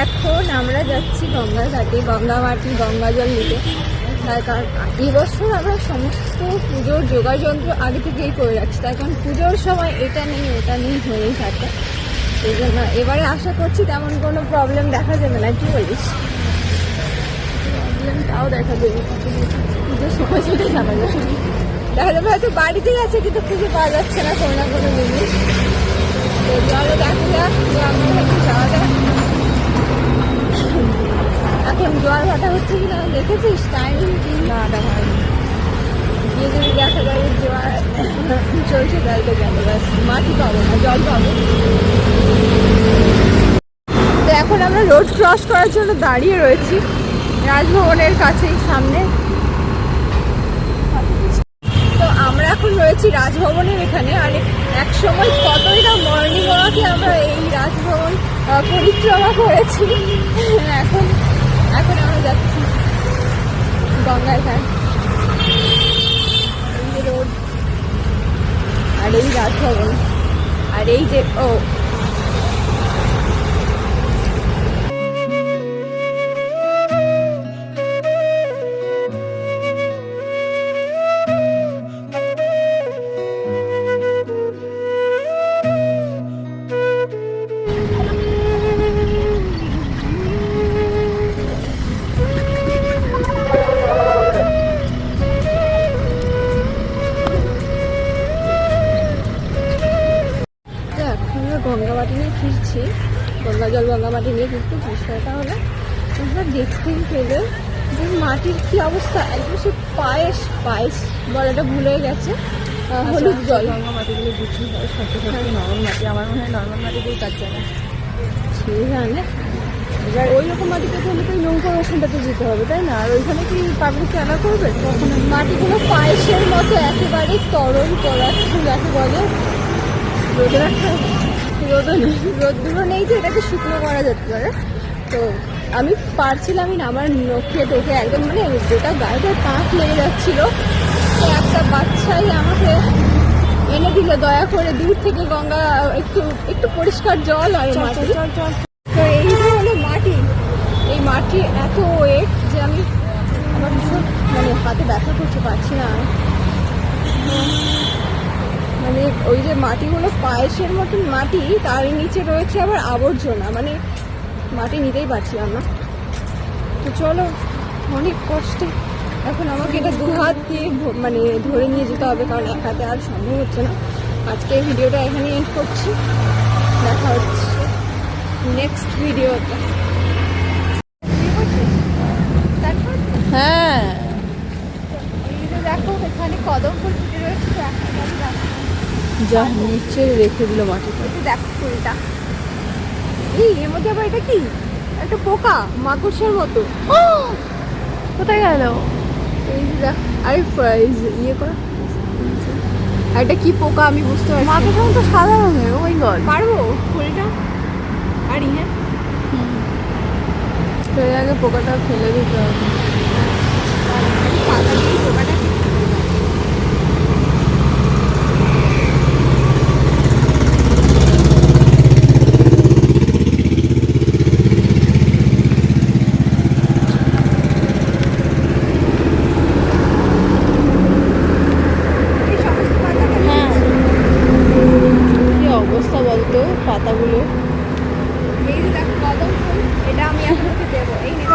এখন আমরা যাচ্ছি গঙ্গা ঘাটে, গঙ্গা মাটি গঙ্গা জল নিতে। তার কারণ এবছর আমরা সমস্ত পুজোর যোগাযন্ত্র আগে থেকেই করে রাখছি, তার কারণ পুজোর সময় এটা নেই ওটা নেই হয়েই থাকে। এই জন্য এবারে আশা করছি তেমন কোনো প্রবলেম দেখা যাবে না। কি বলিস? প্রবলেম তাও দেখা যাবে, পুজোর সময় সেটা জানা যাবে, দেখা যাবে হয়তো বাড়িতেই আছে কিন্তু খুঁজে পাওয়া যাচ্ছে না কোনো না কোনো জিনিস। তো চলো দেখা যাক, যাওয়া যাক। এখন জোয়ার ভাটা হচ্ছে কিনা দেখেছিস? টাইম না দেখা হয়নি, গিয়ে যদি দেখা যাবে জোয়ার চলছে তাহলে তো গেল, ব্যাস মাটি পাবো না, জল পাবো। তো এখন আমরা রোড ক্রস করার জন্য দাঁড়িয়ে রয়েছি রাজভবনের কাছেই সামনে। তো আমরা এখন রয়েছি রাজভবনের এখানে। আর এক সময় কতই না মর্নিং ওয়াকে আমরা এই রাজভবন পরিক্রমা করেছি। এখন এখন আমরা যাচ্ছি গঙ্গার ঘাট, এই রোড আর এই রাজভবন আর এই যে গঙ্গা মাটি নিয়ে ফিরছি, গঙ্গা জল গঙ্গা মাটি নিয়ে ফিরছি। বিষয়টা হলো আমরা দেখতেই পেলে যে মাটির কি অবস্থা, একদম সে পায়েস পায়েস বলাটা ভুলে গেছে। হলুদ জল গঙ্গা মাটিগুলো বিক্রি হয় সাথে সাথে নরম মাটি, আমার মনে হয় নর্মাল মাটিতেই কাজ জানে সে জানে। এবার ওই রকম মাটিতে হলে তো নৌকা ওখানটাতে যেতে হবে, তাই না? আর ওইখানে কি পাবলিক খেলা করবে? তখন মাটিগুলো পায়েসের মতো একেবারে তরল পদার্থ যাকে বলে। রোদ্দুরও নেই যে এটাকে শুকনো করা যেতে পারে। তো আমি পারছিলামই না, আমার নখে টোকে একদম মানে গোটা গায়েটা পাঁচ লেগে যাচ্ছিল। তো একটা বাচ্চাই আমাকে এনে দিল দয়া করে দূর থেকে গঙ্গা একটু একটু পরিষ্কার জল আর মাটি। তো এই যে হলো মাটি, এই মাটি এত ওয়েট যে আমি আমার ভীষণ মানে হাতে ব্যথা করতে পারছি না। মানে ওই যে মাটিগুলো পায়েসের মতন মাটি, তার নিচে রয়েছে আবার আবর্জনা, মানে মাটি নিতেই পারছিলাম না। তো চলো, অনেক কষ্টে এখন আমাকে এটা দু হাত দিয়ে মানে ধরে নিয়ে যেতে হবে, কারণ এক হাতে আর সম্ভব হচ্ছে না। আজকে ভিডিওটা এখানে এন্ড করছি, দেখা হচ্ছে নেক্সট ভিডিওতে। হ্যাঁ এই যে দেখো এখানে কদম ফুল ফুটে রয়েছে, যা নিচে রেখে দিল মাটিতে। দেখো ফুলটা, এই এর মধ্যে আবার এটা কি একটা পোকা মাকড়সার মতো, কোথায় গেল? এই যে দেখ, আরে ইয়ে করা, আর এটা কি পোকা আমি বুঝতে পারছি। মাকড়সার মতো সাদা রঙের, ওই গল পারবো ফুলটা আর হ্যাঁ তো এর আগে পোকাটা ফেলে দিতে হবে। পাতা দিয়ে পোকাটা পাতাগুলো। এই যে দেখো কদম ফুল, এটা আমি এখন দেবো, এই নিয়ে